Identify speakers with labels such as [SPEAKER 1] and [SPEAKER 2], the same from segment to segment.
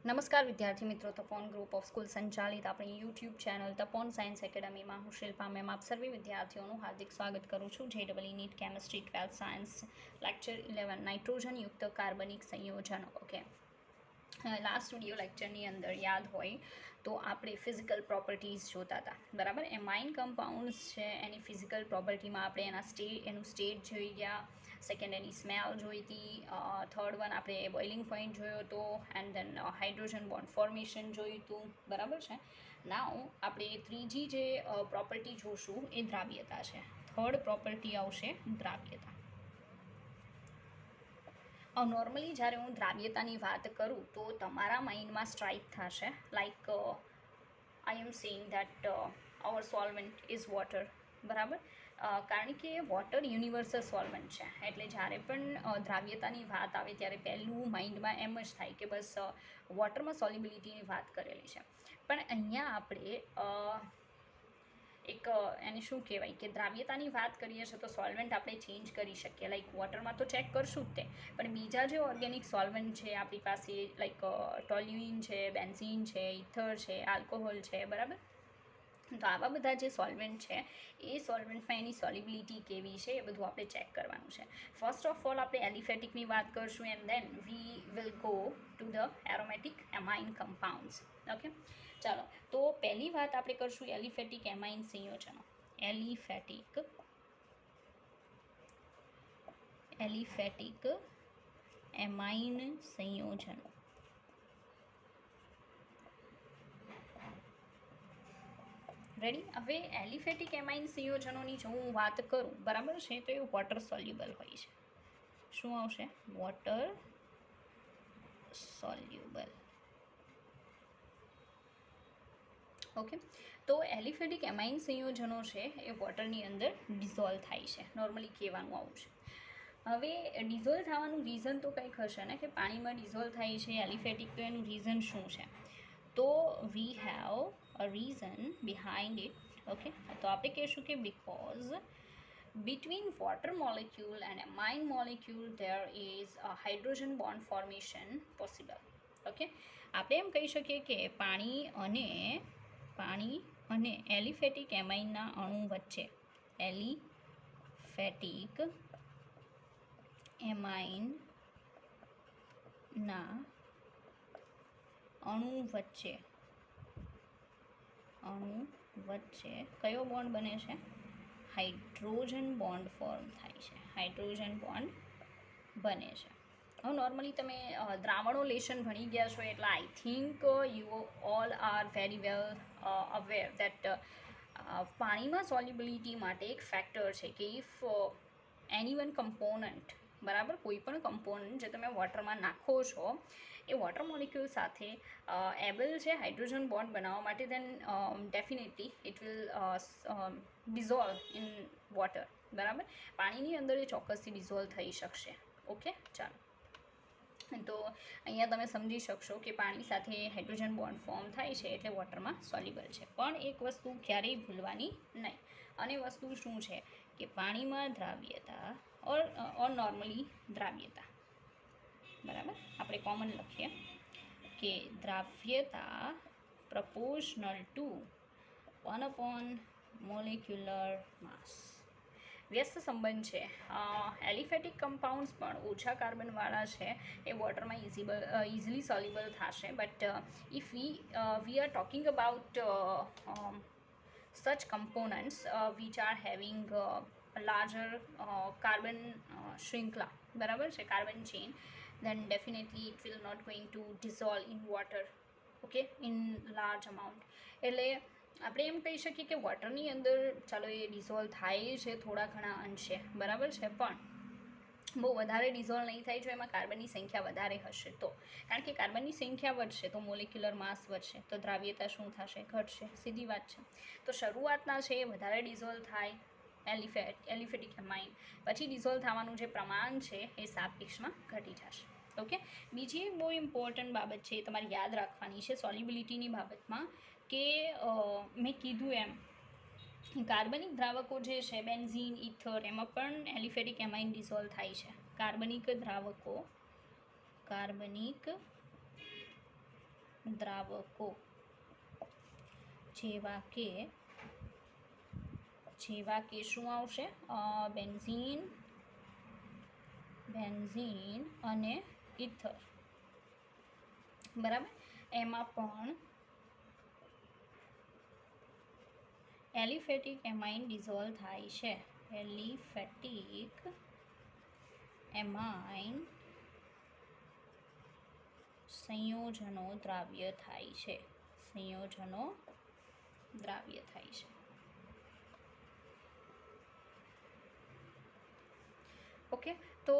[SPEAKER 1] નમસ્કાર વિદ્યાર્થી મિત્રો, તપોન ગ્રુપ ઓફ સ્કૂલ સંચાલિત આપણી યુટ્યુબ ચેનલ તપોન સાયન્સ એકેડમીમાં હું શિલ્પા મેમ આપ સર્વે વિદ્યાર્થીઓનું હાર્દિક સ્વાગત કરું છું. JEE NEET chemistry 12th science lecture 11 nitrogen યુક્ત કાર્બનિક સંયોજનો. ઓકે, લાસ્ટ વિડીયો લેક્ચરની અંદર યાદ હોય તો આપણે ફિઝિકલ પ્રોપર્ટીઝ જોતા હતા, બરાબર. એમાઇન કમ્પાઉન્ડ્સ છે એની ફિઝિકલ પ્રોપર્ટીમાં આપણે એનું સ્ટેટ જોઈ ગયા. સેકન્ડ એની સ્મેલ જોઈ હતી. થર્ડ વન આપણે બોઇલિંગ પોઈન્ટ જોયો હતો. And then hydrogen bond formation જોયું હતું, બરાબર છે. નાઉ આપણે ત્રીજી જે પ્રોપર્ટી જોશું એ દ્રાવ્યતા છે. થર્ડ પ્રોપર્ટી આવશે દ્રાવ્યતા. નોર્મલી જ્યારે હું દ્રાવ્યતાની વાત કરું તો તમારા માઇન્ડમાં સ્ટ્રાઇક થશે like I am saying that our solvent is water, બરાબર. કારણ કે વોટર યુનિવર્સલ સોલ્વન્ટ છે, એટલે જ્યારે પણ દ્રાવ્યતાની વાત આવે ત્યારે પહેલું માઇન્ડમાં એમ જ થાય કે બસ વોટરમાં સોલ્યુબિલિટીની વાત કરેલી છે. પણ અહીંયા આપણે એક એને શું કહેવાય કે દ્રાવ્યતાની વાત કરીએ છીએ તો સોલ્વન્ટ આપણે ચેન્જ કરી શકીએ. લાઈક વોટરમાં તો ચેક કરશું જ તે, પણ બીજા જે ઓર્ગેનિક સોલ્વન્ટ છે આપણી પાસે, લાઈક ટોલ્યુઇન છે, બેન્ઝીન છે, ઇથર છે, આલ્કોહોલ છે, બરાબર. તો આવા બધા જે સોલ્વન્ટ છે એ સોલ્વન્ટમાં એની સોલ્યુબિલિટી કેવી છે એ બધું આપણે ચેક કરવાનું છે. ફર્સ્ટ ઓફ ઓલ આપણે એલિફેટિકની વાત કરશું and then we will go to the aromatic amine compounds. Okay, ચાલો. તો પહેલી વાત આપણે કરશું એલિફેટિક એમાઇન સંયોજનો. એલિફેટિક એમાઇન સંયોજનો. રેડી. હવે એલિફેટિક એમાઇન સંયોજનોની જો હું વાત કરું, બરાબર છે, તો એ વોટર સોલ્યુબલ હોય છે. શું આવશે? Water soluble. ઓકે, તો એલિફેટિક એમાઇન સંયોજનો છે એ વોટરની અંદર ડિઝોલ્વ થાય છે. નોર્મલી કહેવાનું આવું છે. હવે ડિઝોલ્વ થવાનું રીઝન તો કંઈક હશે ને, કે પાણીમાં ડિઝોલ્વ થાય છે એલિફેટિક, તો એનું રીઝન શું છે? તો we have a reason behind it. Okay, તો આપણે કહીશું કે because between water molecule and amine molecule there is a hydrogen bond formation possible. Okay, આપણે એમ કહી શકીએ કે પાણી અને એલિફેટિક એમાઇનના અણુ વચ્ચે, એલિફેટિક એમાઇનના અણુ વચ્ચે કયો બોન્ડ બને છે? હાઇડ્રોજન બોન્ડ ફોર્મ થાય છે. હાઇડ્રોજન બોન્ડ બને છે. હવે નોર્મલી તમે દ્રાવણો લેશન ભણી ગયા છો, એટલે I think you all are very well aware that પાણીમાં સોલ્યુબિલિટી માટે એક ફેક્ટર છે કે ઇફ એની વન કમ્પોનન્ટ, બરાબર, કોઈ પણ કમ્પોનન્ટ જે તમે વોટરમાં નાખો છો એ વોટર મોલિક્યુલ સાથે એબલ છે હાઇડ્રોજન બોન્ડ બનાવવા માટે, then definitely it will dissolve in water, બરાબર. પાણીની અંદર એ ચોક્કસથી ડિઝોલ્વ થઈ શકશે. ઓકે, ચાલો. તો અહીંયા તમે સમજી શકશો કે પાણી સાથે હાઇડ્રોજન બોન્ડ ફોર્મ થાય છે એટલે વોટરમાં સોલ્યુબલ છે. પણ એક વસ્તુ ક્યારેય ભૂલવાની નહીં, અને વસ્તુ શું છે કે પાણીમાં દ્રાવ્યતા ઓર નોર્મલી દ્રાવ્યતા, બરાબર, આપણે કોમન લખીએ કે દ્રાવ્યતા પ્રપોર્શનલ ટુ 1 મોલેક્યુલર માસ. વ્યસ્ત સંબંધ છે. એલિફેટિક કમ્પાઉન્ડ્સ પણ ઓછા કાર્બનવાળા છે એ વોટરમાં ઇઝીલી સોલ્યુબલ થશે. But if we are talking about such components which are having larger carbon shrinkla, બરાબર છે, carbon chain, then definitely it will not going to dissolve in water. Okay, in large amount. એટલે આપણે એમ કહી શકીએ કે વોટરની અંદર ચાલો એ ડિઝોલ્વ થાય છે થોડા ઘણા અંશે, બરાબર છે, પણ બહુ વધારે ડિઝોલ્વ નહીં થાય જો એમાં કાર્બનની સંખ્યા વધારે હશે તો. કારણ કે કાર્બનની સંખ્યા વધશે તો મોલેક્યુલર માસ વધશે, તો દ્રાવ્યતા શું થશે? ઘટશે. સીધી વાત છે. તો શરૂઆતના છે એ વધારે ડિઝોલ્વ થાય એલિફેટિક એમાઇન, પછી ડિઝોલ્વ થવાનું જે પ્રમાણ છે એ સાપેક્ષમાં ઘટી જશે. ઓકે, બીજી એક બહુ ઇમ્પોર્ટન્ટ બાબત છે એ તમારે યાદ રાખવાની છે સોલ્યુબિલિટીની બાબતમાં, કે મેં કીધું એમ કાર્બનિક દ્રાવકો જે છે બેન્ઝીન, ઇથર, એમાં પણ એલિફેટિક એમાઇન ડિઝોલ્વ થાય છે. કાર્બનિક દ્રાવકો જેવા કે શું આવશે? બેન્ઝીન અને ઇથર, બરાબર. એમાં પણ એલિફેટિક એમાઇન ડિઝોલ્વ થાય છે. એલિફેટિક એમાઇન સંયોજનો દ્રાવ્ય થાય છે. ઓકે, તો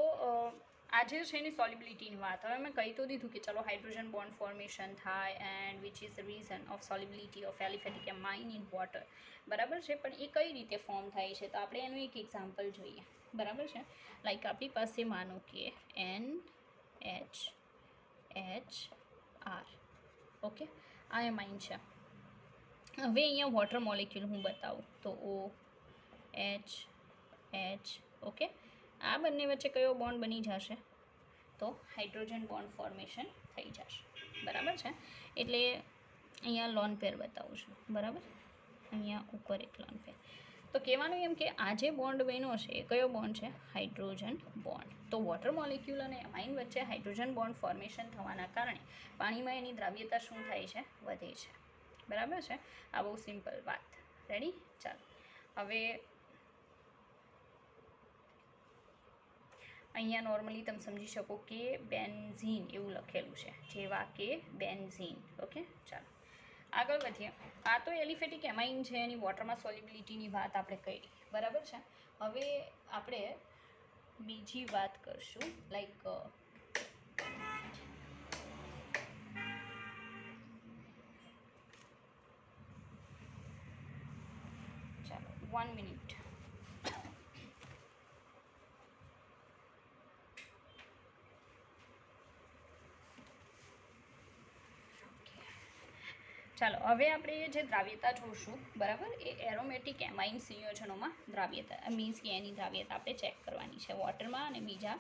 [SPEAKER 1] આજે છે એની સોલ્યુબિલિટીની વાત. હવે મેં કહી તો દીધું કે ચલો હાઇડ્રોજન બોન્ડ ફોર્મેશન થાય and which is the reason of solubility of aliphatic amine in water, બરાબર છે. પણ એ કઈ રીતે ફોર્મ થાય છે તો આપણે એનું એક એક્ઝામ્પલ જોઈએ, બરાબર છે. લાઈક આપણી પાસે માનો કે NHR, ઓકે, આ એમાઇન છે. હવે અહીંયા વોટર મોલેક્યુલ હું બતાવું તો OH, ઓકે. આ બંને વચ્ચે કયો બોન્ડ બની જશે તો હાઇડ્રોજન બોન્ડ ફોર્મેશન થઈ જશે, બરાબર છે. એટલે અહીંયા લોન પેર બતાવું છું, બરાબર. અહીંયા ઉપર એક લોન પેર. તો કહેવાનું એમ કે આ જે બોન્ડ બન્યો છે એ કયો બોન્ડ છે? Hydrogen bond. તો વોટર મોલેક્યુલ અને એમાઇન વચ્ચે હાઇડ્રોજન બોન્ડ ફોર્મેશન થવાના કારણે પાણીમાં એની દ્રાવ્યતા શું થાય છે? વધે છે, બરાબર છે. આ બહુ સિમ્પલ વાત. રેડી? ચાલો હવે અહીંયા નોર્મલી તમે સમજી શકો કે બેન્ઝીન એવું લખેલું છે, જેવા કે બેન્ઝીન, ઓકે. ચાલો આગળ વધીએ. આ તો એલિફેટિક એમાઇન છે, એની વોટરમાં સોલ્યુબિલિટીની વાત આપણે કરી, બરાબર છે. હવે આપણે બીજી વાત કરશું, લાઈક ચાલો 1 મિનિટ. ચાલો હવે આપણે જે દ્રાવ્યતા જોઈશું, બરાબર, એ એરોમેટિક એમાઇન સંયોજનોમાં દ્રાવ્યતા મીન્સ કે એની દ્રાવ્યતા આપણે ચેક કરવાની છે વોટરમાં અને બીજા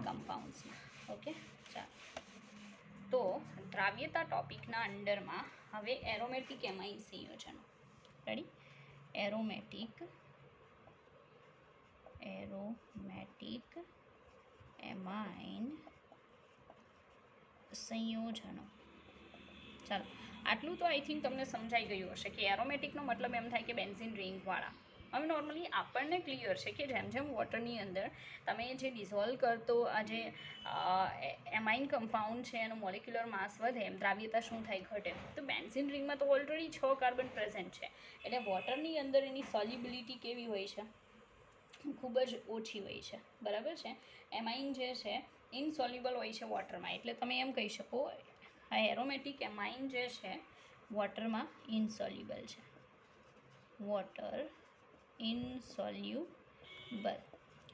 [SPEAKER 1] કમ્પાઉન્ડ્સમાં, ઓકે. ચાલો તો દ્રાવ્યતા ટોપિકના અંડરમાં હવે એરોમેટિક એમાઇન સંયોજનો. રેડી? એરોમેટિક એમાઇન સંયોજનો. ચાલો આટલું તો આઈ થિંક તમને સમજાઈ ગયું હશે કે એરોમેટિકનો મતલબ એમ થાય કે બેન્ઝીન રિંગવાળા. હવે નોર્મલી આપણને ક્લિયર છે કે જેમ જેમ વોટરની અંદર તમે જે ડિઝોલ્વ કરતો આ જે એમાઇન કમ્પાઉન્ડ છે એનો મોલેક્યુલર માસ વધે એમ દ્રાવ્યતા શું થાય? ઘટે. તો બેન્ઝીન રિંગમાં તો ઓલરેડી 6 કાર્બન પ્રેઝન્ટ છે, એટલે વોટરની અંદર એની સોલ્યુબિલિટી કેવી હોય છે? ખૂબ જ ઓછી હોય છે, બરાબર છે. એમાઇન જે છે ઇનસોલ્યુબલ હોય છે વોટરમાં, એટલે તમે એમ કહી શકો આ એરોમેટિક એમાઇન જે છે વોટરમાં ઇનસોલ્યુબલ છે. વોટર ઇનસોલ્યુબલ.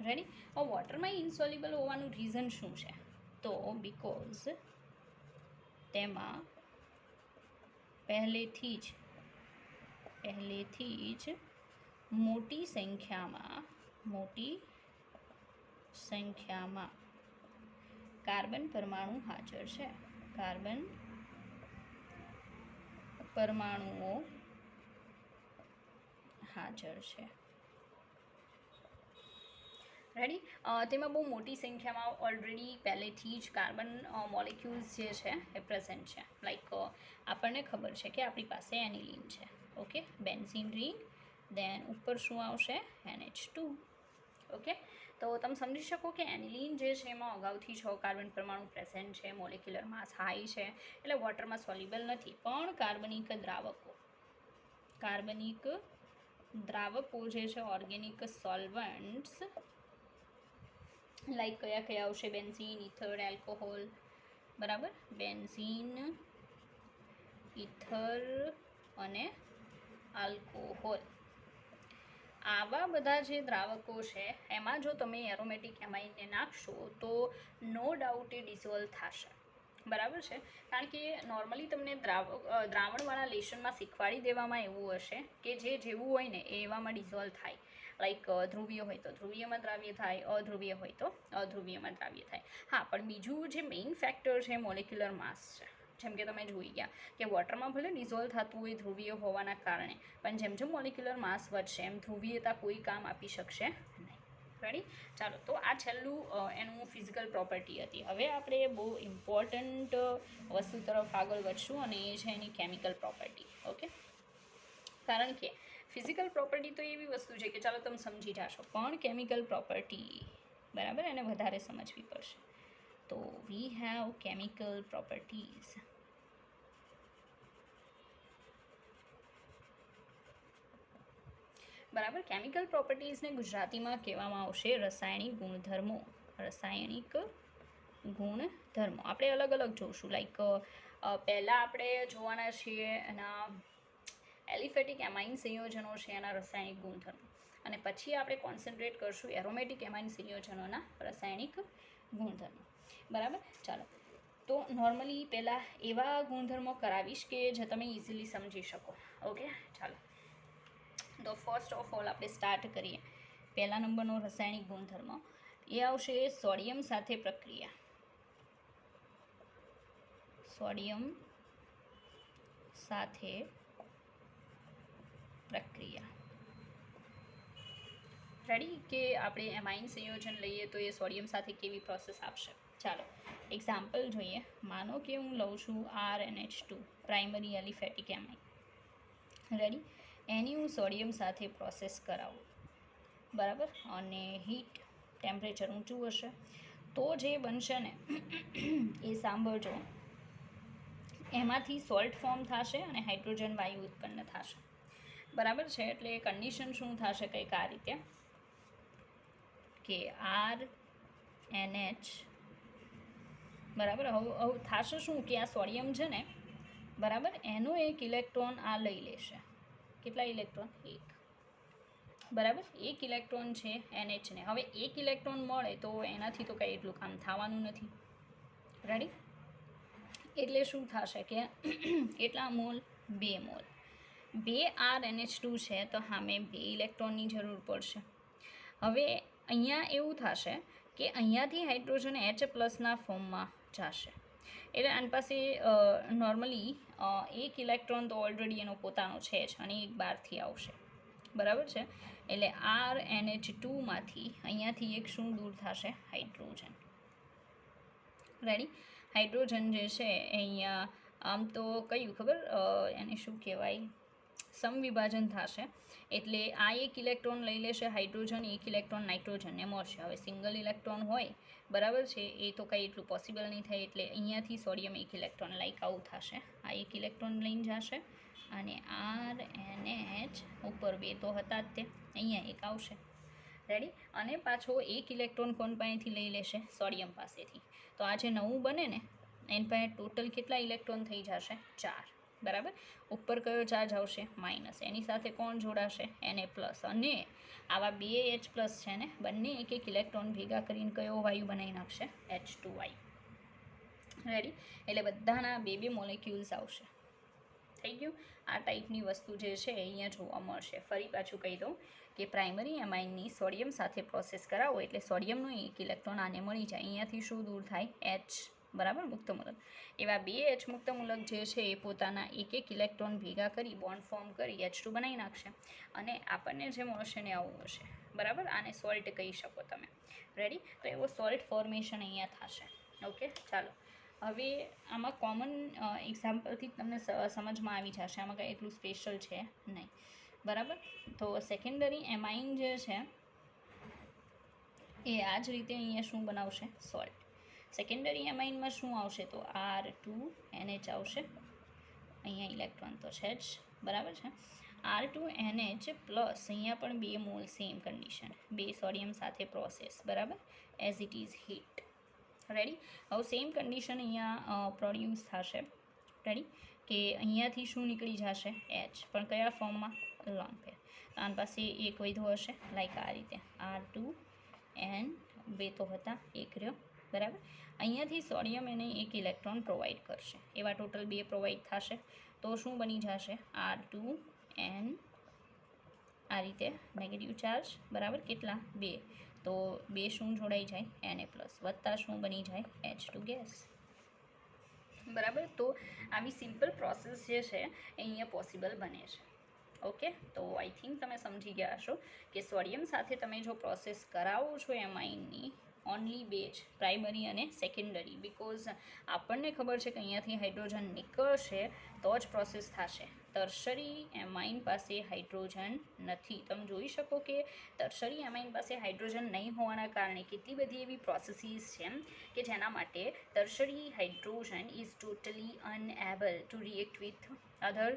[SPEAKER 1] રેડી? હવે વોટરમાં ઇનસોલ્યુબલ હોવાનું રીઝન શું છે? તો બીકોઝ તેમાં પહેલેથી જ મોટી સંખ્યામાં કાર્બન પરમાણુ હાજર છે. કાર્બન પરમાણુઓ હાજર છે. રેડી? તેમાં બહુ મોટી સંખ્યામાં ઓલરેડી પહેલેથી જ કાર્બન મોલેક્યુલ્સ જે છે એ પ્રેઝન્ટ છે. લાઈક આપણને ખબર છે કે આપણી પાસે એનિલિન છે, ઓકે, બેન્ઝીન રિંગ, દેન ઉપર શું આવશે? NH2, okay. તો તમે સમજી શકો કે એનિલિન જે છે એમાં અગાઉથી 6 કાર્બન પરમાણુ પ્રેઝન્ટ છે, મોલેક્યુલર માસ હાઈ છે, એટલે વોટરમાં સોલ્યુબલ નથી. પણ કાર્બનિક દ્રાવકો જે છે ઓર્ગેનિક સોલ્વન્ટ્સ લાઈક કયા કયા આવશે? બેન્ઝીન, ઇથર, એલ્કોહોલ, બરાબર. બેન્ઝીન, ઇથર અને આલ્કોહોલ, આવા બધા જે દ્રાવકો છે એમાં જો તમે એરોમેટિક એમાઇનને નાખશો તો નો ડાઉટ એ ડિઝોલ્વ થશે, બરાબર છે. કારણ કે નોર્મલી તમને દ્રાવણવાળા લેશનમાં શીખવાડી દેવામાં એવું હશે કે જે જેવું હોય ને એ એવામાં ડિઝોલ્વ થાય. લાઈક ધ્રુવીય હોય તો ધ્રુવીયમાં દ્રાવ્ય થાય, અધ્રુવીય હોય તો અધ્રુવીયમાં દ્રાવ્ય થાય. હા, પણ બીજું જે મેઇન ફેક્ટર છે મોલેક્યુલર માસ છે, જેમ કે તમે જોઈ ગયા કે વોટરમાં ભલે ડિઝોલ્વ થતું હોય ધ્રુવીય હોવાના કારણે, પણ જેમ જેમ મોલિક્યુલર માસ વધશે એમ ધ્રુવીયતા કોઈ કામ આપી શકશે નહીં. રેડી? ચાલો, તો આ છેલ્લું એનું ફિઝિકલ પ્રોપર્ટી હતી. હવે આપણે બહુ ઇમ્પોર્ટન્ટ વસ્તુ તરફ આગળ વધશું અને એ છે એની કેમિકલ પ્રોપર્ટી. ઓકે, કારણ કે ફિઝિકલ પ્રોપર્ટી તો એવી વસ્તુ છે કે ચાલો તમે સમજી જશો, પણ કેમિકલ પ્રોપર્ટી બરાબર એને વધારે સમજવી પડશે. તો વી હેવ કેમિકલ પ્રોપર્ટીઝ. બરાબર, કેમિકલ પ્રોપર્ટીઝને ગુજરાતીમાં કહેવામાં આવશે રાસાયણિક ગુણધર્મો. રાસાયણિક ગુણધર્મો આપણે અલગ અલગ જોઈશું. લાઈક પહેલાં આપણે જોવાના છીએ એના એલિફેટિક એમાઇન સંયોજનો છે એના રાસાયણિક ગુણધર્મો, અને પછી આપણે કોન્સન્ટ્રેટ કરશું એરોમેટિક એમાઇન સંયોજનોના રાસાયણિક ગુણધર્મો. બરાબર, ચાલો. તો નોર્મલી પહેલાં એવા ગુણધર્મો કરાવીશ કે જે તમે ઇઝીલી સમજી શકો. ઓકે, ચાલો. તો ફર્સ્ટ ઓફ ઓલ આપણે સ્ટાર્ટ કરીએ. પહેલા નંબરનો રાસાયણિક ગુણધર્મ એ આવશે સોડિયમ સાથે પ્રક્રિયા. સોડિયમ સાથે પ્રક્રિયા. રેડી? કે આપણે એમાઇન સંયોજન લઈએ તો એ સોડિયમ સાથે કેવી પ્રોસેસ આપશે. ચાલો એક્ઝામ્પલ જોઈએ. માનો કે હું લઉં છું RNH2 primary aliphatic amine. Ready? એની હું સોડિયમ સાથે પ્રોસેસ કરાવું, બરાબર, અને હીટ ટેમ્પરેચર ઊંચું હશે તો જે બનશે ને એ સાંભળજો, એમાંથી સોલ્ટ ફોર્મ થશે અને હાઇડ્રોજન વાયુ ઉત્પન્ન થશે. બરાબર છે? એટલે કન્ડિશન શું થશે કંઈક આ રીતે કે RNH બરાબર. હવે થશે શું કે આ સોડિયમ છે ને, બરાબર, એનો એક ઇલેક્ટ્રોન આ લઈ લેશે. કેટલા ઇલેક્ટ્રોન? એક. બરાબર, એક ઇલેક્ટ્રોન છે NH ને. હવે એક ઇલેક્ટ્રોન મળે તો એનાથી તો કંઈ એટલું કામ થવાનું નથી. રેડી? એટલે શું થશે કે એટલા મોલ? 2 મોલ. 2 RNH2 છે તો સામે 2 ઇલેક્ટ્રોનની જરૂર પડશે. હવે અહીંયા એવું થશે કે અહીંયાથી હાઇડ્રોજન H+ના ફોર્મમાં જશે. એટલે આની પાસે નોર્મલી એક ઇલેક્ટ્રોન તો ઓલરેડી એનો પોતાનો છે જ અને એક બહારથી આવશે. બરાબર છે? એટલે RNH2માંથી અહીંયાથી એક શું દૂર થશે? હાઇડ્રોજન. રેડી? હાઇડ્રોજન જે છે અહીંયા આમ તો કયું ખબર એને શું કહેવાય, સમવિભાજન થશે. એટલે આ એક ઇલેક્ટ્રોન લઈ લેશે હાઇડ્રોજન, એક ઇલેક્ટ્રોન નાઇટ્રોજનને મળશે. હવે સિંગલ ઇલેક્ટ્રોન હોય, બરાબર છે, એ તો કંઈ એટલું પોસિબલ નહીં થાય. એટલે અહીંયાથી સોડિયમ એક ઇલેક્ટ્રોન લાઈક આવું થશે. આ એક ઇલેક્ટ્રોન લઈને જશે અને RNH ઉપર 2 તો હતા જ તે, અહીંયા એક આવશે. રેડી? અને પાછો એક ઇલેક્ટ્રોન કોણ પાસેથી લઈ લેશે? સોડિયમ પાસેથી. તો આ જે નવું બને ને એની પાસે ટોટલ કેટલા ઇલેક્ટ્રોન થઈ જશે? 4. બરાબર. ઉપર કયો ચાર્જ આવશે? માઇનસ. એની સાથે કોણ જોડાશે? Na+. અને આવા 2 H+ છે ને, બંને એક એક ઇલેક્ટ્રોન ભેગા કરીને કયો વાયુ બનાવી નાખશે? H2 વાયુ. રેડી? એટલે બધાના 2 મોલેક્યુલ્સ આવશે. થઈ ગયું? આ ટાઈપની વસ્તુ જે છે અહીંયા જોવા મળશે. ફરી પાછું કહી દઉં કે પ્રાઇમરી એમાઇનની સોડિયમ સાથે પ્રોસેસ કરાવો એટલે સોડિયમનો એક ઇલેક્ટ્રોન આને મળી જાય. અહીંયાથી શું દૂર થાય? H. બરાબર, મુક્તમૂલક. એવા 2 H મુક્તમૂલક જે છે એ પોતાના એક એક ઇલેક્ટ્રોન ભેગા કરી બોન્ડ ફોર્મ કરી H2 બનાવી નાખશે અને આપણને જે મળશે ને આવું હશે. બરાબર, આને સોલ્ટ કહી શકો તમે. રેડી? તો એવો સોલ્ટ ફોર્મેશન અહીંયા થશે. ઓકે, ચાલો. હવે આમાં કોમન એક્ઝામ્પલથી તમને સમજમાં આવી જશે, આમાં કંઈ એટલું સ્પેશિયલ છે નહીં. બરાબર, તો સેકન્ડરી એમાઇન જે છે એ આ જ રીતે અહીંયા શું બનાવશે? સોલ્ટ. સેકન્ડરી એમાઇનમાં શું આવશે? તો R2NH આવશે. અહીંયા ઇલેક્ટ્રોન તો છે જ, બરાબર છે. R2NH પ્લસ અહીંયા પણ 2 મોલ, સેમ કન્ડિશન, 2 સોડિયમ સાથે પ્રોસેસ. બરાબર, as it is heat. Ready? હવે સેમ કન્ડિશન અહીંયા પ્રોડ્યુસ થશે. રેડી? કે અહીંયાથી શું નીકળી જશે? H, પણ કયા ફોર્મમાં? Lone pair. તો આની પાસે એક વધ્યો હશે, લાઈક આ રીતે R2N, 2 તો હતા, એક રહ્યો. બરાબર, અહીંયાથી સોડિયમ એને એક ઇલેક્ટ્રોન પ્રોવાઈડ કરશે. એવા ટોટલ 2 પ્રોવાઈડ થશે તો શું બની જશે? R2N, આ રીતે નેગેટિવ ચાર્જ. બરાબર, કેટલા? 2. તો 2 શું જોડાઈ જાય? Na+. વત્તા શું બની જાય? H2 gas. બરાબર. તો આવી સિમ્પલ પ્રોસેસ જે છે એ અહીંયા પોસિબલ બને છે. ઓકે, તો આઈ થિંક તમે સમજી ગયા હશો કે સોડિયમ સાથે તમે જો પ્રોસેસ કરાવો છો એમાઇનની ઓનલી બે જ, પ્રાઇમરી અને સેકન્ડરી, બિકોઝ આપણને ખબર છે કે અહીંયાથી હાઇડ્રોજન નીકળશે તો જ પ્રોસેસ થશે. ટર્શરી એમાઇન પાસે હાઇડ્રોજન નથી. તમે જોઈ શકો કે ટર્શરી એમાઇન પાસે હાઇડ્રોજન નહીં હોવાના કારણે કેટલી બધી એવી પ્રોસેસીસ છે કે જેના માટે tertiary hydrogen is totally unable to react with other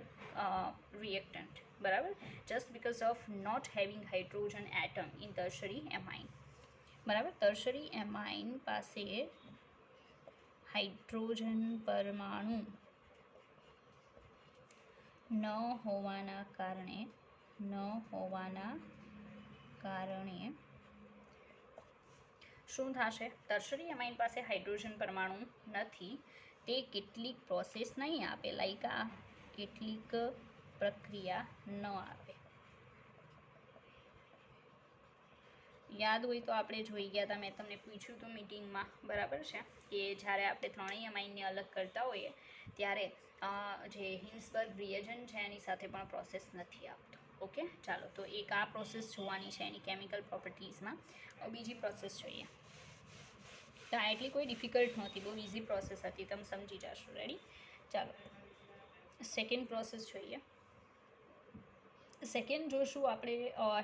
[SPEAKER 1] reactant, બરાબર, just because of not having hydrogen atom in tertiary amine. બરાબર. ટર્શરી એમાઇન પાસે હાઇડ્રોજન પરમાણુ ન હોવાના કારણે શું થશે? ટર્શરી એમાઇન પાસે હાઇડ્રોજન પરમાણુ નથી, તે કેટલીક પ્રોસેસ નહીં આપે, લાઈક આ કેટલીક પ્રક્રિયા ન આપે. યાદ હોય તો આપણે જોઈ ગયા હતા, મેં તમને પૂછ્યું હતું મીટિંગમાં, બરાબર છે, કે જ્યારે આપણે ત્રણેય એમાઇનને અલગ કરતા હોઈએ ત્યારે જે હિન્સબર્ગ રિએજન્ટ છે એની સાથે પણ પ્રોસેસ નથી આપતો. ઓકે, ચાલો, તો એક આ પ્રોસેસ જોવાની છે એની કેમિકલ પ્રોપર્ટીઝમાં. બીજી પ્રોસેસ જોઈએ. તો આ એટલી કોઈ ડિફિકલ્ટ નહોતી, બહુ ઇઝી પ્રોસેસ હતી, તમે સમજી જશો. રેડી? ચાલો, સેકન્ડ પ્રોસેસ જોઈએ. સેકન્ડ જોશું આપણે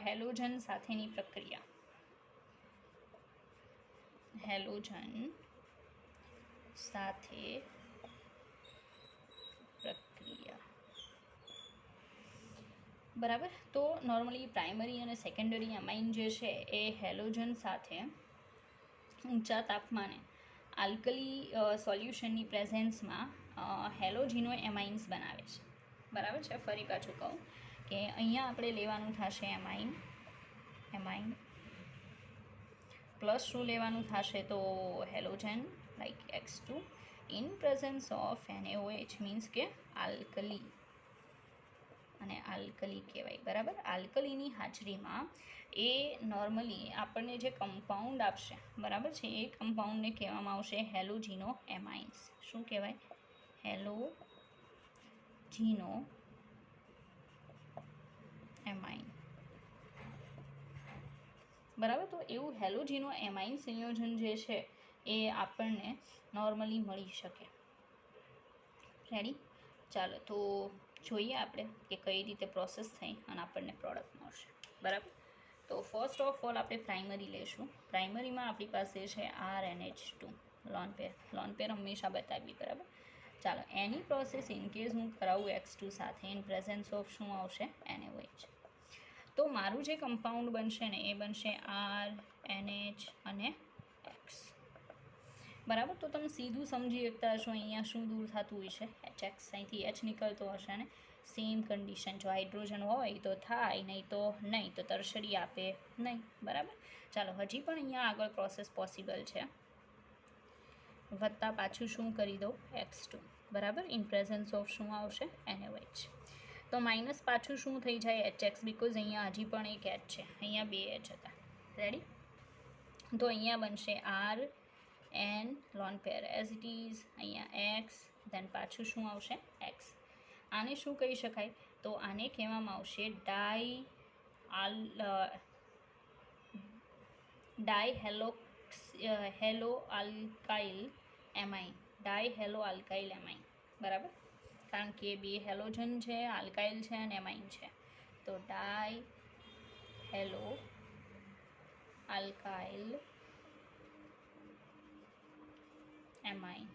[SPEAKER 1] હેલોજન સાથેની પ્રક્રિયા. હેલોજન સાથે પ્રક્રિયા, બરાબર. તો નોર્મલી પ્રાઇમરી અને સેકન્ડરી એમાઇન જે છે એ હેલોજન સાથે ઊંચા તાપમાને આલ્કલી સોલ્યુશનની પ્રેઝન્સમાં હેલોજીનો એમાઇન્સ બનાવે છે. બરાબર છે. ફરી પાછું કહું કે અહીંયા આપણે લેવાનું થશે એમાઇન પ્લસ શું લેવાનું થશે તો halogen, like X2 in presence of NaOH, means કે આલ્કલી, અને આલ્કલી કહેવાય. બરાબર. આલ્કલીની હાજરીમાં એ નોર્મલી આપણને જે કમ્પાઉન્ડ આપશે, બરાબર છે, એ કમ્પાઉન્ડને કહેવામાં આવશે હેલોજીનો એમાઇન્સ. શું કહેવાય? હેલોજીનો એમાઇન. બરાબર. તો એવું હેલોજીનો એમાઇન સંયોજન જે છે એ આપણને નોર્મલી મળી શકે. રેડી? ચાલો, તો જોઈએ આપણે કે કઈ રીતે પ્રોસેસ થઈ અને આપણને પ્રોડક્ટ મળશે. બરાબર. તો ફર્સ્ટ ઓફ ઓલ આપણે પ્રાઇમરી લઈશું. પ્રાઇમરીમાં આપણી પાસે છે RNH2 લોન પેર હંમેશા બતાવીએ. બરાબર. ચાલો, એની પ્રોસેસ ઇનકેસ હું કરાવું X2 સાથે ઇન પ્રેઝન્સ ઓફ શું આવશે? NaOH. તો મારું જે કમ્પાઉન્ડ બનશે ને એ બનશે RNH અને X. બરાબર. તો તમે સીધું સમજી શકતા હશો અહીંયા શું દૂર થતું હોય છે? HX. અહીંથી H નીકળતો હશે ને. સેમ કન્ડિશન, જો હાઇડ્રોજન હોય તો થાય, નહીં તો નહીં, તો ટર્શરી આપે નહીં. બરાબર. ચાલો, હજી પણ અહીંયા આગળ પ્રોસેસ પોસિબલ છે. વત્તા પાછું શું કરી દો? X2. બરાબર. ઇન પ્રેઝન્સ ઓફ શું આવશે? NaOH. તો માઇનસ પાછું શું થઈ જાય? HX, બિકોઝ અહીંયા હજી પણ એક H છે, અહીંયા બે H હતા. રેડી? તો અહીંયા બનશે RN lone pair as it is, અહીંયા X, દેન પાછું શું આવશે? X. આને શું કહી શકાય? તો આને કહેવામાં આવશે dihalo alkyl amine. Dihalo alkyl amine. બરાબર. કારણ કે બે હેલોજન છે, આલ્કાઇલ છે અને એમાઇન છે. તો ડાયહેલો આલ્કાઇલ એમાઇન.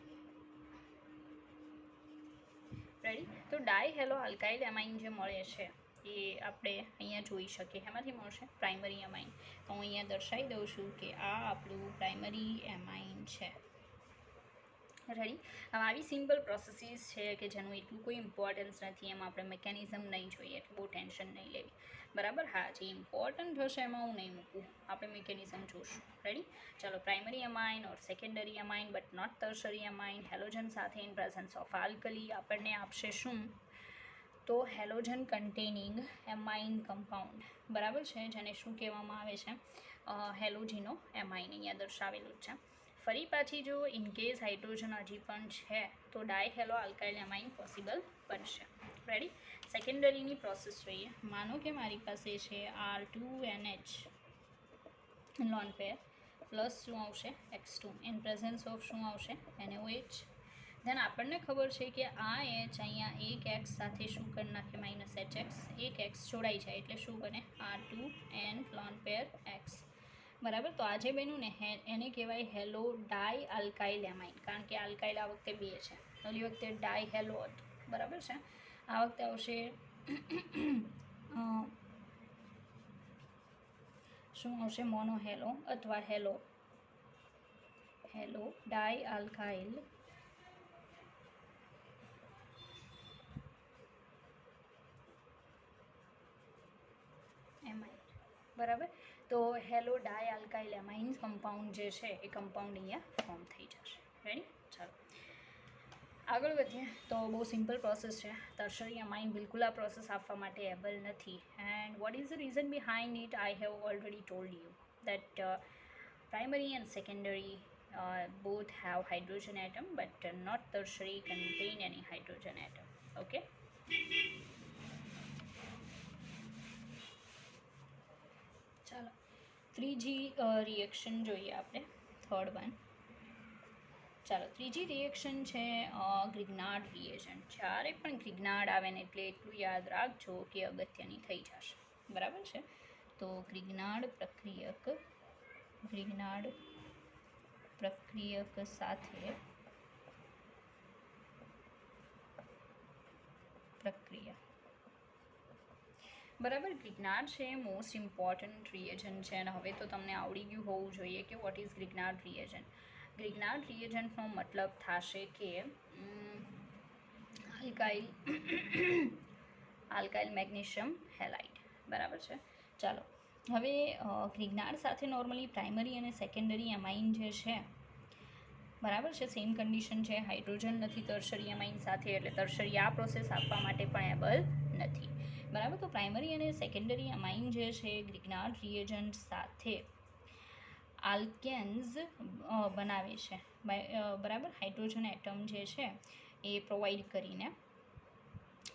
[SPEAKER 1] રેડી? તો ડાયહેલો આલ્કાઇલ એમાઇન જે મળે છે એ આપણે અહીંયા જોઈ શકીએ. એમાંથી મળશે પ્રાઇમરી એમાઇન. તો હું અહીંયા દર્શાવી દઉં છું કે આ આપણું પ્રાઇમરી એમાઇન છે. રેડી? હવે આવી સિમ્પલ પ્રોસેસીસ છે કે જેનું એટલું કોઈ ઇમ્પોર્ટન્સ નથી, એમાં આપણે મિકેનિઝમ નહીં જોઈએ, એટલે બહુ ટેન્શન નહીં લેવી. બરાબર. હા, જે ઇમ્પોર્ટન્ટ હશે એમાં હું નહીં મૂકું, આપણે મિકેનિઝમ જોઈશું. રેડી? ચાલો, primary amine or secondary amine but not tertiary amine halogen સાથે ઇન પ્રેઝન્સ ઓફ આલ્કલી આપણને આપશે શું? તો હેલોજન કન્ટેનિંગ એમાઇન કમ્પાઉન્ડ. બરાબર છે, જેને શું કહેવામાં આવે છે? હેલોજીનો એમાઇન. અહીંયા દર્શાવેલું જ છે. ફરી પાછી જો ઇનકેસ હાઇડ્રોજન હજી પણ છે તો ડાયહેલો આલ્કાઇલ એમાઇન પોસિબલ બનશે. રેડી. સેકન્ડરીની પ્રોસેસ જોઈએ. માનો કે મારી પાસે છે R2NH લોન પેર પ્લસ શું આવશે X2 ઇન પ્રેઝન્સ ઓફ શું આવશે NaOH. ધેન આપણને ખબર છે કે આ H અહીંયા એક X સાથે શું કરી નાખે -HX, એક X જોડાઈ જાય એટલે શું બને R2N લોન પેર X. બરાબર. તો આજે બન્યું ને એને કહેવાય હેલો ડાય આલ્કાઇલ એમાઇન, કારણ કે આલ્કાઇલ આ વખતે 2 છે, ઓલી વખતે ડાય હેલો હતું. બરાબર છે. આ વખતે આવશે શું આવશે મોનો હેલો અથવા હેલો ડાય આલ્કાઇલ એમાઇન. બરાબર. તો હેલો ડાય આલ્કાઇલ એમાઇન કમ્પાઉન્ડ જે છે એ કમ્પાઉન્ડ અહીંયા ફોર્મ થઈ જશે. રેડી. ચાલો આગળ વધીએ. તો બહુ સિમ્પલ પ્રોસેસ છે. ટર્શરી અમાઇન બિલકુલ આ પ્રોસેસ આપવા માટે એબલ નથી. And what is the reason behind it? I have already told you that primary and secondary both have hydrogen atom but not tertiary contain any hydrogen atom. Okay. ચાલો ત્રીજી reaction જોઈએ આપણે, third one. ચાલો ત્રીજી reaction છે ગ્રિગ્નાર્ડ reagent. જ્યારે પણ ગ્રિગ્નાર્ડ આવે ને એટલે એટલું યાદ રાખજો કે અગત્યની થઈ જશે. બરાબર છે. તો ગ્રિગ્નાર્ડ પ્રક્રિયક સાથે પ્રક્રિયા. બરાબર. ગ્રિગ્નાર્ડ છે મોસ્ટ ઇમ્પોર્ટન્ટ રિએજન્ટ છે. અને હવે તો તમને આવડી ગયું હોવું જોઈએ કે વોટ ઇઝ ગ્રિગ્નાર્ડ રિએજન્ટ. ગ્રિગ્નાર્ડ રિએજન્ટનો મતલબ થશે કે આલ્કાઇલ મેગ્નેશિયમ હેલાઇડ. બરાબર છે. ચાલો હવે ગ્રિગ્નાર્ડ સાથે નોર્મલી પ્રાઇમરી અને સેકન્ડરી એમાઇન જે છે, બરાબર છે, સેમ કન્ડિશન છે. હાઇડ્રોજન નથી ટર્શરી એમાઇન સાથે, એટલે ટર્શરી આ પ્રોસેસ આપવા માટે પણ એબલ નથી. બરાબર. તો પ્રાઇમરી અને સેકન્ડરી એમાઇન જે છે ગ્રિગ્નાર્ડ રિએજન્ટ સાથે આલ્કેન્સ બનાવે છે. બરાબર. હાઇડ્રોજન એટમ જે છે એ પ્રોવાઈડ કરીને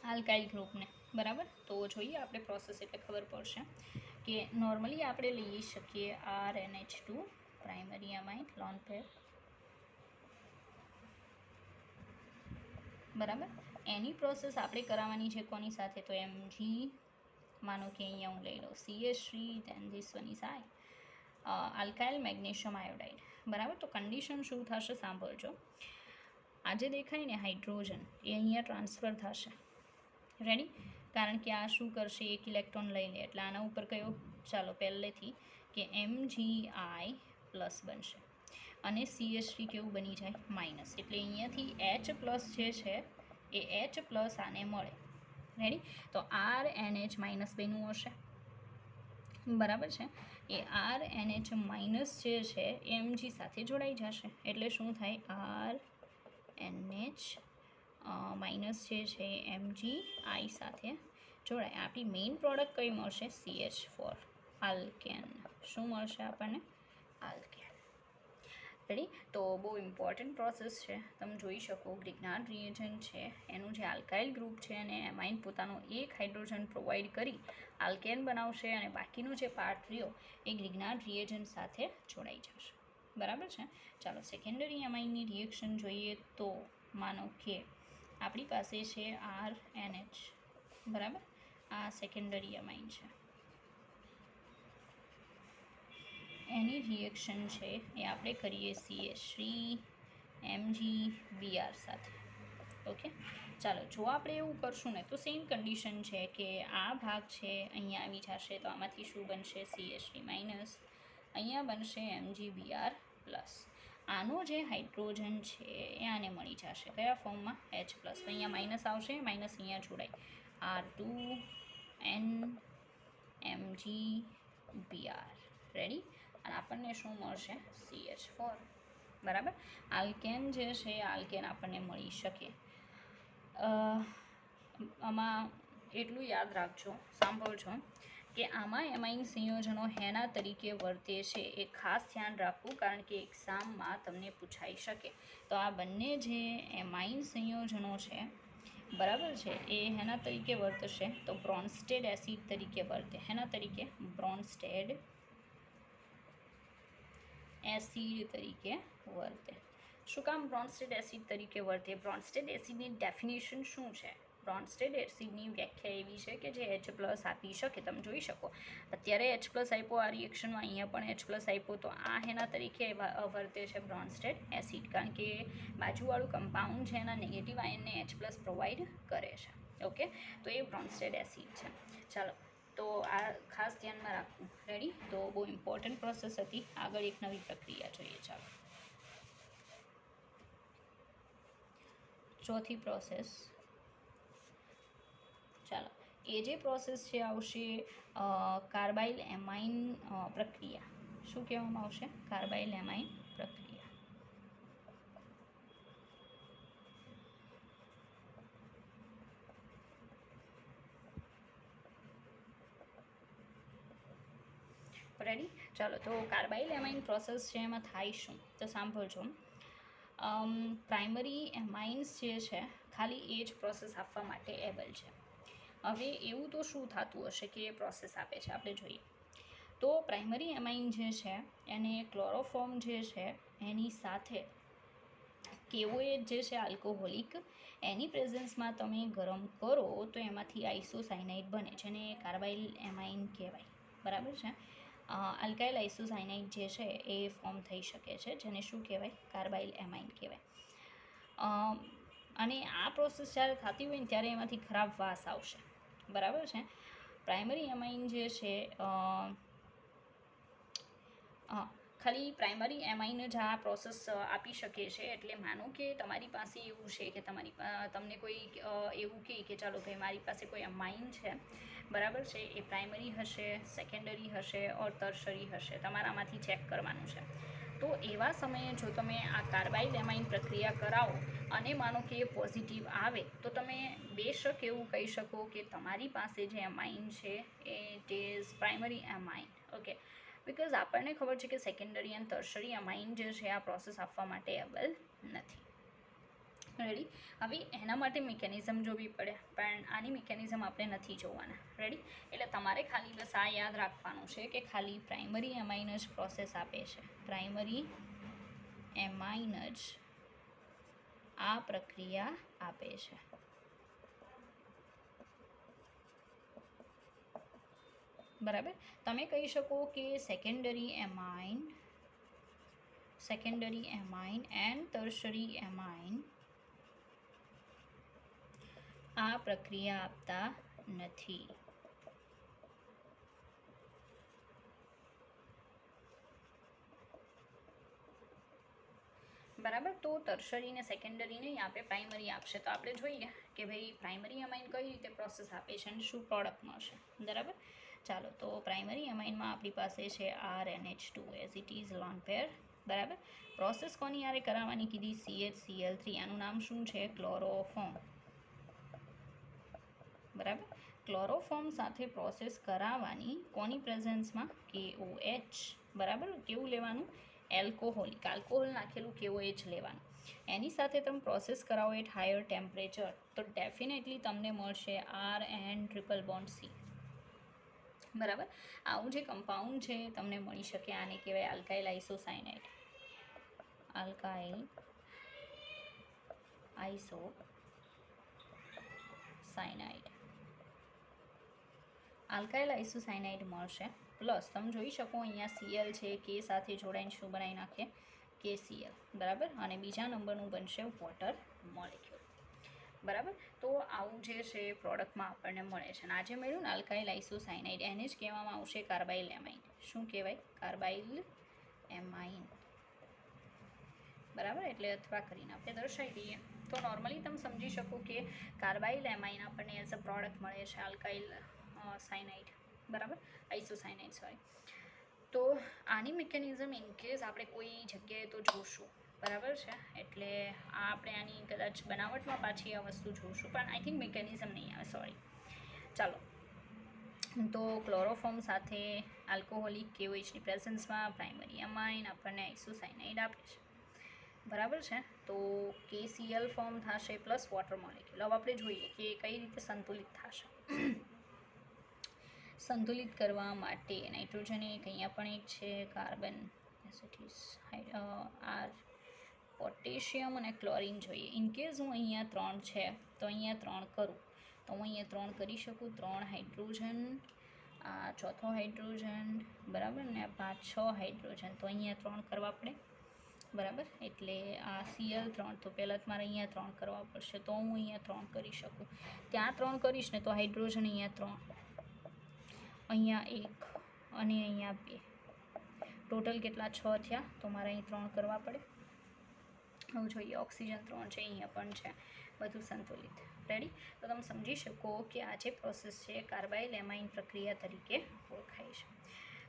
[SPEAKER 1] આલ્કાઇલ ગ્રુપને. બરાબર. તો જોઈએ આપણે પ્રોસેસ એટલે ખબર પડશે કે નોર્મલી આપણે લઈ શકીએ RNH2 primary amine lone pair. બરાબર. એની પ્રોસેસ આપણે કરાવવાની છે કોની સાથે? તો Mg. માનો કે અહીંયા હું લઈ લઉં CH3, then this one is I, alkyl magnesium iodide. બરાબર. તો કન્ડિશન શું થશે સાંભળજો. આજે દેખાય ને હાઇડ્રોજન એ અહીંયા ટ્રાન્સફર થશે. રેડી. કારણ કે આ શું કરશે, એક ઇલેક્ટ્રોન લઈ લે એટલે આના ઉપર કયો, ચાલો પહેલેથી કે Mgi પ્લસ બનશે અને CH3 કેવું બની જાય માઇનસ, એટલે અહીંયાથી H પ્લસ જે છે એ H પ્લસ આને મળે. રેડી. તો RNH માઇનસ બેનું હશે. બરાબર છે. એ RNH માઇનસ જે છે એ Mg સાથે જોડાઈ જશે એટલે શું થાય RNH માઇનસ જે છે એ Mgi સાથે જોડાય. આપણી મેઇન પ્રોડક્ટ કઈ મળશે? CH4 alkane. શું મળશે આપણને? આલ્કેન. રેડી. તો બહુ ઇમ્પોર્ટન્ટ પ્રોસેસ છે. તમે જોઈ શકો ગ્રિગ્નાર્ડ રિએજન્ટ છે એનું જે આલ્કાઇલ ગ્રુપ છે અને એમાઇન પોતાનો એક હાઇડ્રોજન પ્રોવાઈડ કરી આલ્કેન બનાવશે અને બાકીનો જે પાર્ટ રહ્યો એ ગ્રિગ્નાર્ડ રિએજન્ટ સાથે જોડાઈ જશે. બરાબર છે. ચાલો સેકન્ડરી એમાઇનની રિએક્શન જોઈએ. તો માનો કે આપણી પાસે છે RNH. બરાબર. આ સેકન્ડરી એમાઇન છે. એની રિએક્શન છે એ આપણે કરીએ CH3 MgBr સાથે. ઓકે. ચાલો જો આપણે એવું કરશું ને તો સેમ કન્ડિશન છે કે આ ભાગ છે અહીંયા આવી જશે તો આમાંથી શું બનશે? CH3 માઇનસ, અહીંયા બનશે MgBr પ્લસ. આનો જે હાઇડ્રોજન છે એ આને મળી જશે કયા ફોર્મમાં? H plus. તો અહીંયા માઇનસ આવશે, માઇનસ અહીંયા જોડાય R2N MgBr. રેડી. અને આપણને શું મળશે? CH4. બરાબર. આલ્કેન જે છે આલ્કેન આપણને મળી શકે. આમાં એટલું યાદ રાખજો, સાંભળજો કે આમાં એમાઇન સંયોજનો હેના તરીકે વર્તે છે એ ખાસ ધ્યાન રાખવું, કારણ કે એક્ઝામમાં તમને પૂછાઈ શકે. તો આ બંને જે એમાઇન સંયોજનો છે બરાબર છે એ હેના તરીકે વર્તશે, તો બ્રોન્સ્ટેડ એસિડ તરીકે વર્તે. હેના તરીકે? બ્રોન્સ્ટેડ એસિડ તરીકે વર્તે. શું કામ બ્રોન્સ્ટેડ એસિડ તરીકે વર્તે? બ્રોન્સ્ટેડ એસિડની ડેફિનેશન શું છે? બ્રોન્સ્ટેડ એસિડની વ્યાખ્યા એવી છે કે જે H+ આપી શકે. તમે જોઈ શકો અત્યારે H+ આપ્યો આ રિએક્શનમાં, અહીંયા પણ H+ આપ્યો, તો આ એના તરીકે વર્તે છે બ્રોન્સ્ટેડ એસિડ, કારણ કે બાજુવાળું કમ્પાઉન્ડ છે એના નેગેટિવ આયનને H+ પ્રોવાઈડ કરે છે. ઓકે, તો એ બ્રોન્સ્ટેડ એસિડ છે. ચાલો, તો આ ખાસ ધ્યાનમાં રાખવું. રેડી? તો બહુ ઇમ્પોર્ટન્ટ પ્રોસેસ હતી. આગળ એક નવી પ્રક્રિયા જોઈએ. ચાલો, ચોથી પ્રોસેસ. ચાલો, એ જે પ્રોસેસ છે આવશે કાર્બાઇલ એમાઇન પ્રક્રિયા. શું કહેવામાં આવશે? કાર્બાઇલ એમાઇન પ્રક્રિયા. રેડી? ચાલો, તો કાર્બાઇલ એમાઇન પ્રોસેસ છે એમાં થાય શું? તો સાંભળજો. પ્રાઇમરી એમાઇન્સ જે છે ખાલી એ જ પ્રોસેસ આપવા માટે એબલ છે. હવે એવું તો શું થતું હશે કે એ પ્રોસેસ આપે છે? આપણે જોઈએ. તો પ્રાઇમરી એમાઇન જે છે એને ક્લોરોફોર્મ જે છે એની સાથે KOH જે છે આલ્કોહોલિક, એની પ્રેઝન્સમાં તમે ગરમ કરો તો એમાંથી આઇસોસાયનાઇડ બને, જેને કાર્બાઇલ એમાઇન કહેવાય. બરાબર છે? આલ્કાઇલ આઇસોસાયનાઇડ જે છે એ ફોર્મ થઈ શકે છે, જેને શું કહેવાય? કાર્બાઇલ એમાઇન કહેવાય. અને આ પ્રોસેસ જ્યારે થતી હોય ને ત્યારે એમાંથી ખરાબ વાસ આવશે. બરાબર છે? પ્રાઇમરી એમાઇન જે છે ખાલી પ્રાઇમરી એમાઇન જ આ પ્રોસેસ આપી શકે છે. એટલે માનો કે તમારી પાસે એવું છે કે તમને કોઈ એવું કહે કે ચાલો ભાઈ મારી પાસે કોઈ એમાઇન છે, બરાબર છે, એ પ્રાઇમરી હશે, સેકન્ડરી હશે ઓર ટર્શરી હશે, તમારામાંથી ચેક કરવાનું છે. તો એવા સમયે જો તમે આ કાર્બાઇલ એમાઇન પ્રક્રિયા કરાવો અને માનો કે એ પોઝિટિવ આવે, તો તમે બેશક એવું કહી શકો કે તમારી પાસે જે એમાઇન છે it is primary amine. Okay, because આપણને ખબર છે કે સેકન્ડરી એન્ડ ટર્શરી એમાઇન જે છે આ પ્રોસેસ આપવા માટે એબલ નથી. રેડી? હવે એના માટે મિકેનિઝમ જોવી પડે, પણ આની મિકેનિઝમ આપણે નથી જોવાના. રેડી? એટલે તમારે ખાલી બસ આ યાદ રાખવાનું છે કે ખાલી પ્રાઇમરી એમાઇન જ પ્રોસેસ આપે છે. પ્રાઇમરી એમાઇન જ આ પ્રક્રિયા આપે છે. બરાબર? તમે કહી શકો કે secondary amine and tertiary amine આ પ્રક્રિયા આપતા નથી. બરાબર? તો ટર્શરી ને સેકન્ડરી નહીં આપે, પ્રાઇમરી આપશે. તો આપણે જોઈએ કે ભાઈ પ્રાઇમરી એમાઇન કઈ રીતે પ્રોસેસ આપે છે અને શું પ્રોડક્ટ મળશે. બરાબર? ચાલો, તો પ્રાઇમરી એમાઇનમાં આપણી પાસે છે RNH2 as it is lone pair. બરાબર? પ્રોસેસ કોની યારે કરાવવાની કીધી? CHCl3. આનું નામ શું છે? ક્લોરોફોર્મ. બરાબર? ક્લોરોફોર્મ સાથે પ્રોસેસ કરાવવાની કોની પ્રેઝન્સમાં? KOH. બરાબર? કેવું લેવાનું? એલ્કોહોલિક, આલ્કોહોલ નાખેલું KOH લેવાનું. એની સાથે તમે પ્રોસેસ કરાવો એટ હાયર ટેમ્પરેચર, તો ડેફિનેટલી તમને મળશે RN=C. બરાબર? આવું જે કમ્પાઉન્ડ છે તમને મળી શકે, આને કહેવાય alkyl isocyanide. Alkyl isocyanide. Alkyl isocyanide મળશે. પ્લસ તમે જોઈ શકો અહીંયા Cl છે, K સાથે જોડાઈને શું બનાવી નાખે? KCl. બરાબર? અને બીજા નંબરનું બનશે વોટર મોલેક્યુલ. બરાબર? તો આવું જે છે પ્રોડક્ટમાં આપણને મળે છે. અને આજે મળ્યું ને આલ્કાઇલ આઇસોસાયનાઇડ, એને જ કહેવામાં આવશે કાર્બાઇલ એમાઇન. શું કહેવાય? Carbyl amine. બરાબર? એટલે અથવા કરીને આપણે દર્શાવી દઈએ તો નોર્મલી તમે સમજી શકો કે કાર્બાઇલ એમાઇન આપણને એઝ અ પ્રોડક્ટ મળે છે આલ્કાઇલ સાયનાઇડ. બરાબર? Isocyanide, sorry. તો આની મિકેનિઝમ ઇનકેસ આપણે કોઈ જગ્યાએ તો જોશું. બરાબર છે? એટલે આપણે આની કદાચ બનાવટમાં પાછી આ વસ્તુ જોઈશું, પણ આઈ થિંક મિકેનિઝમ નહીં આવે. સોરી. ચાલો, તો ક્લોરોફોર્મ સાથે આલ્કોહોલિક KOHની પ્રેઝન્સમાં પ્રાઇમરી અમાઇન આપણને આઇસોસાયનાઇડ આપે છે, બરાબર છે. તો KCl ફોર્મ થશે પ્લસ વોટર મોલિક્યુલ. હવે આપણે જોઈએ કે કઈ રીતે સંતુલિત થશે. સંતુલિત કરવા માટે નાઇટ્રોજન એક, અહીંયા પણ એક છે, કાર્બન આર, પોટેશિયમ અને ક્લોરિન જોઈએ. ઇનકેસ હું અહીંયા 3 છે તો અહીંયા 3 કરું તો હું અહીંયા 3 કરી શકું. 3 હાઇડ્રોજન, આ ચોથો હાઇડ્રોજન, બરાબર ને, 5 6 હાઇડ્રોજન, તો અહીંયા 3 કરવા પડે, બરાબર. એટલે આ Cl3, તો પહેલાં મારે અહીંયા 3 કરવા પડશે, તો હું અહીંયા 3 કરી શકું. ત્યાં 3 કરીશ ને તો હાઇડ્રોજન અહીંયા 3, અહીંયા 1 અને અહીંયા 2, ટોટલ કેટલા 6 થયા, તો મારે અહીં 3 કરવા પડે. હવે જોઈએ ઓક્સિજન 3 છે, અહીંયા પણ છે, બધું સંતુલિત. રેડી. તો તમે સમજી શકો કે આ જે પ્રોસેસ છે કાર્બાઇલ એમાઇન પ્રક્રિયા તરીકે ઓળખાય છે.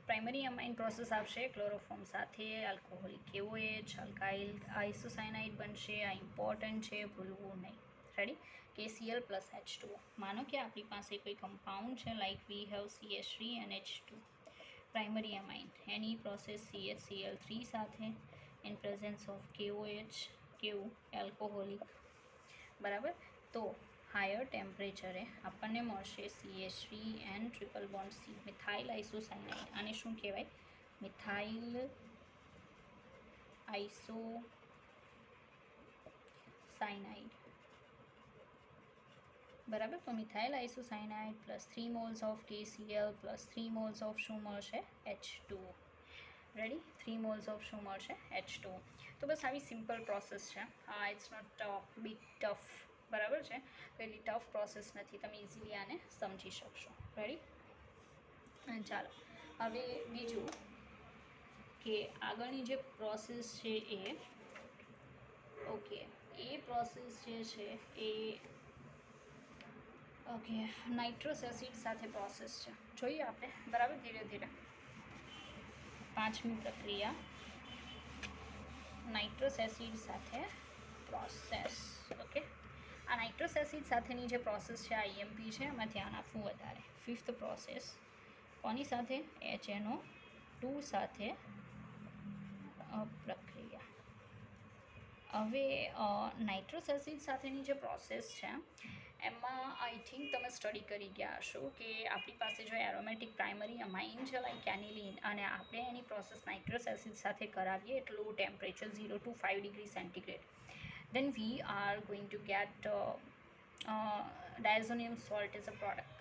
[SPEAKER 1] પ્રાઇમરી અમાઇન પ્રોસેસ આવશે ક્લોરોફોર્મ સાથે આલ્કોહોલિક KOH, અલ્કાઇલ આઇસોસાયનાઇડ બનશે. આ ઇમ્પોર્ટન્ટ છે, ભૂલવું નહીં. રેડી. KCl plus H2O. માનો કે આપણી પાસે કોઈ કમ્પાઉન્ડ છે, like we have CH3 and H2. Primary amine એની પ્રોસેસ CHCl3 સાથે ઇન પ્રેઝન્સ ઓફ KOH, કેવું એલ્કોહોલિક, બરાબર. તો હાયર ટેમ્પરેચરે આપણને મળશે CH3 and triple bond C, methyl isocyanide. આને શું કહેવાય? મિથાઇલ આઇસોસાયનાઇડ, બરાબર. તો methyl isocyanide plus 3 moles of KCl plus 3 moles of શું મળશે? H2O. રેડી. 3 મોલ્સ ઓફ શું મળશે? H2O. તો બસ આવી સિમ્પલ પ્રોસેસ છે. ઇટ્સ નોટ બિગ ટફ, બરાબર છે. તો એટલી ટફ પ્રોસેસ નથી, તમે ઇઝીલી આને સમજી શકશો. રેડી. ચાલો હવે બીજું કે આગળની જે પ્રોસેસ છે એ ઓકે, એ પ્રોસેસ જે છે એ ઓકે નાઇટ્રસ એસિડ સાથે પ્રોસેસ છે. જોઈએ આપણે, બરાબર, ધીરે ધીરે. 5મી પ્રક્રિયા નાઇટ્રસ એસિડ સાથે પ્રોસેસ. ઓકે, આ નાઇટ્રસ એસિડ સાથેની જે પ્રોસેસ છે આ IMP છે, એમાં ધ્યાન આપવું વધારે. 5th પ્રોસેસ કોની સાથે? HNO2 સાથે પ્રક્રિયા. હવે નાઇટ્રસ એસિડ સાથેની જે પ્રોસેસ છે એમાં આઈ થિંક તમે સ્ટડી કરી ગયા હશો કે આપણી પાસે જો એરોમેટિક પ્રાઇમરી અમાઇન છે લાઈક એનિલિન, અને આપણે એની પ્રોસેસ નાઇટ્રસ એસિડ સાથે કરાવીએ એટલું temperature 0 to 5 degree centigrade, then we are going to get diazonium salt as a product.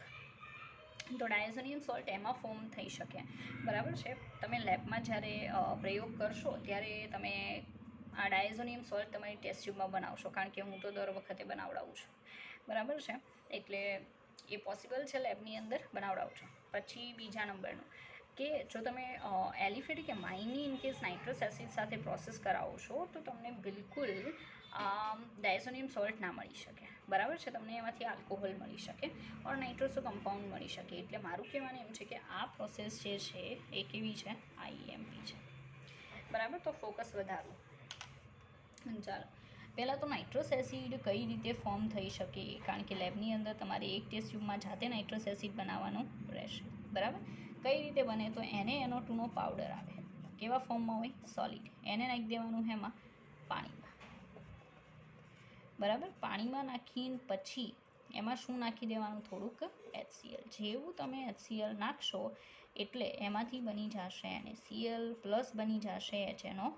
[SPEAKER 1] તો ડાયઝોનિયમ સોલ્ટ એમાં ફોર્મ થઈ શકે, બરાબર છે. તમે લેબમાં જ્યારે પ્રયોગ કરશો ત્યારે તમે આ ડાયઝોનિયમ સોલ્ટ તમારી ટેસ્ટ ટ્યુબમાં બનાવશો, કારણ કે હું તો દર વખતે બનાવડાવું છું, બરાબર છે. એટલે એ પોસિબલ છે લેબની અંદર બનાવડાવું છું. પછી બીજા નંબરનું કે જો તમે એલિફેટિક એમાઇનની ઇનકેસ નાઇટ્રસ એસિડ સાથે પ્રોસેસ કરાવો છો તો તમને બિલકુલ ડાયઝોનિયમ સોલ્ટ ના મળી શકે, બરાબર છે. તમને એમાંથી આલ્કોહોલ મળી શકે ઓર નાઇટ્રોસો કમ્પાઉન્ડ મળી શકે. એટલે મારું કહેવાનું એમ છે કે આ પ્રોસેસ જે છે એ કેવી છે? IMP છે, બરાબર. તો ફોકસ વધારવું. ચાલો પહેલાં તો નાઇટ્રસ એસિડ કઈ રીતે ફોર્મ થઈ શકે, કારણ કે લેબની અંદર તમારે એક ટેસ્ટ ટ્યુબમાં જાતે નાઇટ્રસ એસિડ બનાવવાનું રહેશે, બરાબર. કઈ રીતે બને? તો NaNO2નો પાવડર આવે, કેવા ફોર્મમાં હોય? સોલિડ. એને નાખી દેવાનું એમાં પાણીમાં, બરાબર. પાણીમાં નાખીને પછી એમાં શું નાખી દેવાનું? થોડુંક HCl. જેવું તમે HCl નાખશો એટલે એમાંથી બની જશે NaCl પ્લસ બની જશે HNO2,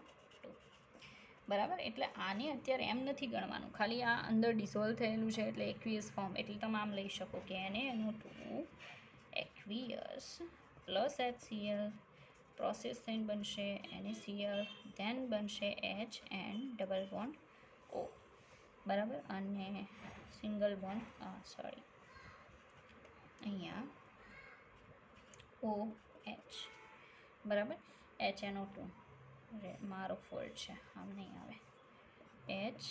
[SPEAKER 1] બરાબર. એટલે આને અત્યારે એમ નથી ગણવાનું, ખાલી આ અંદર ડિસોલ્વ થયેલું છે એટલે એક્વિયસ ફોર્મ, એટલે તમે આમ લઈ શકો કે NaNO2 aqueous plus HCl process થઈને બનશે NaCl, ધેન બનશે H and double bond O, બરાબર. અને સિંગલ બોન્ડ અહીંયા OH, બરાબર. HNO2 મારો ફોલ્ટ છે, આમ નહીં આવે. H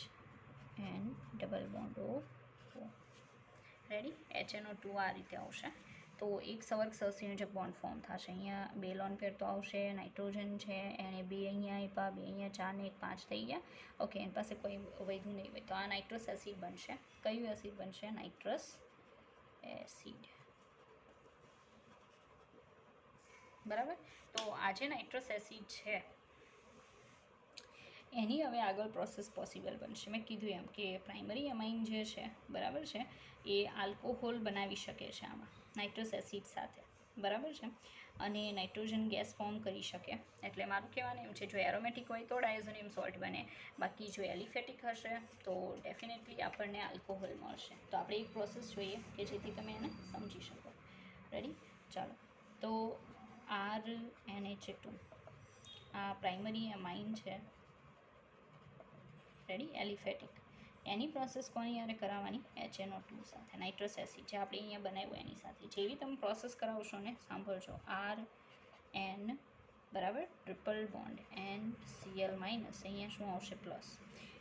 [SPEAKER 1] and double bond O. Ready. HNO2 આ રીતે આવશે. તો એક સવર્ગ સહસંયોજક બોન્ડ ફોર્મ થશે. અહીંયા 2 લોન પેર તો આવશે, નાઇટ્રોજન છે એને 2 અહીંયા આપ્યા, 2 અહીંયા 4 ને 1 5 થઈ ગયા. ઓકે, એની પાસે કોઈ વધ્યું નહીં હોય તો આ નાઇટ્રસ એસિડ બનશે. કયું એસિડ બનશે? નાઇટ્રસ એસિડ, બરાબર. તો આ જે નાઇટ્રસ એસિડ છે એની હવે આગળ પ્રોસેસ પોસિબલ બનશે. મેં કીધું એમ કે પ્રાઇમરી અમાઇન જે છે બરાબર છે એ આલ્કોહોલ બનાવી શકે છે આમાં નાઇટ્રસ એસિડ સાથે, બરાબર છે, અને નાઇટ્રોજન ગેસ ફોર્મ કરી શકે. એટલે મારું કહેવાનું એમ છે જો એરોમેટિક હોય તો ડાયઝોનિયમ સોલ્ટ બને, બાકી જો એલિફેટિક હશે તો ડેફિનેટલી આપણને આલ્કોહોલ મળશે. તો આપણે એક પ્રોસેસ જોઈએ કે જેથી તમે એને સમજી શકો. રેડી? ચાલો. તો RNH2 આ પ્રાઇમરી અમાઇન છે, રેડી, એલિફેટિક. એની પ્રોસેસ કોની યારે કરાવવાની? HNO2 સાથે, નાઇટ્રસ એસિડ જે આપણે અહીંયા બનાવ્યું એની સાથે. જેવી તમે પ્રોસેસ કરાવશો ને, સાંભળજો, RN બરાબર ટ્રિપલ બોન્ડ NCl માઇનસ, અહીંયા શું આવશે? પ્લસ.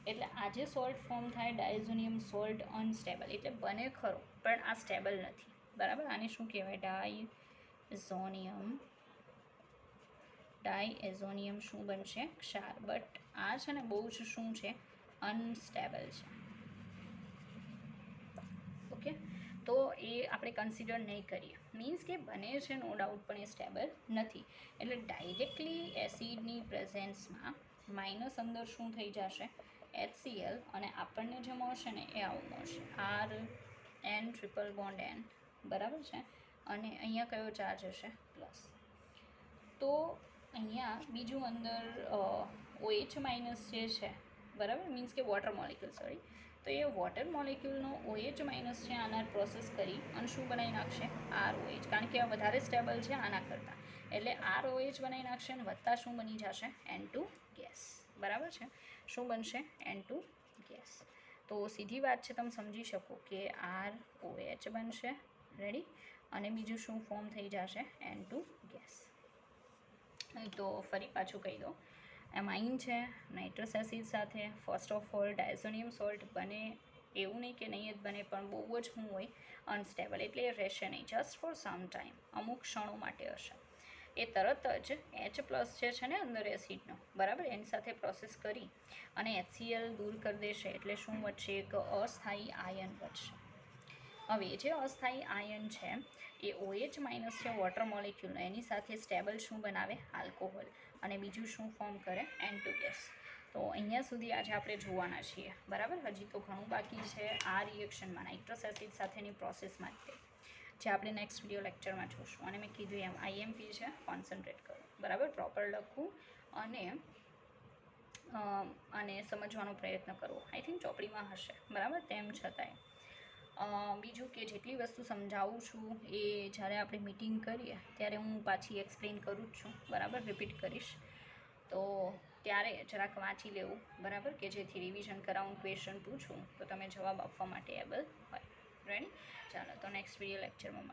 [SPEAKER 1] એટલે આ જે સોલ્ટ ફોર્મ થાય ડાયઝોનિયમ સોલ્ટ અનસ્ટેબલ, એટલે બને ખરો પણ આ સ્ટેબલ નથી, બરાબર. આને શું કહેવાય? ડાયએઝોનિયમ શું બનશે? ક્ષાર. બટ આ છે ને બહુ જ શું છે? અનસ્ટેબલ છે. ઓકે, તો એ આપણે કન્સિડર નહીં કરીએ. મીન્સ કે બને છે નો ડાઉટ, પણ એ સ્ટેબલ નથી. એટલે ડાયરેક્ટલી એસિડની પ્રેઝન્સમાં માઇનસ અંદર શું થઈ જશે? HCl, અને આપણને જે મળશે ને એ આવું મળશે, RN ટ્રિપલ બોન્ડ N, બરાબર છે, અને અહીંયા કયો ચાર્જ હશે? પ્લસ. તો અહીંયા બીજું અંદર OH માઇનસ જે છે, બરાબર, મીન્સ કે વોટર મોલિક્યુલ, સોરી, તો એ વોટર મોલિક્યુલનો OH માઇનસ છે આના પ્રોસેસ કરી અને શું બનાવી નાખશે? ROH, કારણ કે આ વધારે સ્ટેબલ છે આના કરતાં, એટલે ROH બનાવી નાખશે અને વત્તા શું બની જશે? N2 ગેસ, બરાબર છે. શું બનશે? N2 gas. તો સીધી વાત છે, તમે સમજી શકો કે ROH બનશે, રેડી, અને બીજું શું ફોર્મ થઈ જશે? N2 gas. તો ફરી પાછું કહી દો, એમાઇન છે નાઇટ્રસ એસિડ સાથે, first of all diazonium salt બને એવું નહીં કે નહીં જ બને, પણ બહુ જ શું હોય? અનસ્ટેબલ, એટલે એ રહેશે નહીં, જસ્ટ ફોર સમ ટાઈમ, અમુક ક્ષણો માટે હશે. એ તરત જ H પ્લસ જે છે ને અંદર એસિડનો, બરાબર, એની સાથે પ્રોસેસ કરી અને HCl દૂર કરી દેશે. એટલે શું વધશે? એક અસ્થાયી આયન વધશે. હવે જે અસ્થાયી આયન છે એ OH માઇનસ છે વોટર મોલિક્યુલ, એની સાથે સ્ટેબલ શું બનાવે? આલ્કોહોલ, અને બીજું શું ફોર્મ કરે? N2 gas. તો અહીંયા સુધી આજે આપણે જોવાના છીએ, બરાબર. હજી તો ઘણું બાકી છે આ રિએક્શનમાં, નાઇટ્રસ એસિડ સાથેની પ્રોસેસમાં જ, જે આપણે નેક્સ્ટ વિડીયો લેક્ચરમાં જોઈશું. અને મેં કીધું એમ IMP છે, કોન્સન્ટ્રેટ કરો, બરાબર, પ્રોપર લખવું અને સમજવાનો પ્રયત્ન કરવો. આઈ થિંક ચોપડીમાં હશે, બરાબર. તેમ છતાંય બીજું કે જેટલી વસ્તુ સમજાવું છું એ જ્યારે આપણે મીટિંગ કરીએ ત્યારે હું પાછી એક્સપ્લેન કરું જ છું, બરાબર, રિપીટ કરીશ. તો ત્યારે જરાક વાંચી લેવું, બરાબર, કે જેથી રિવિઝન કરાવું, ક્વેશ્ચન પૂછું તો તમે જવાબ આપવા માટે એબલ હોય. રેડી? ચાલો, તો નેક્સ્ટ વિડીયો લેક્ચરમાં મળીએ.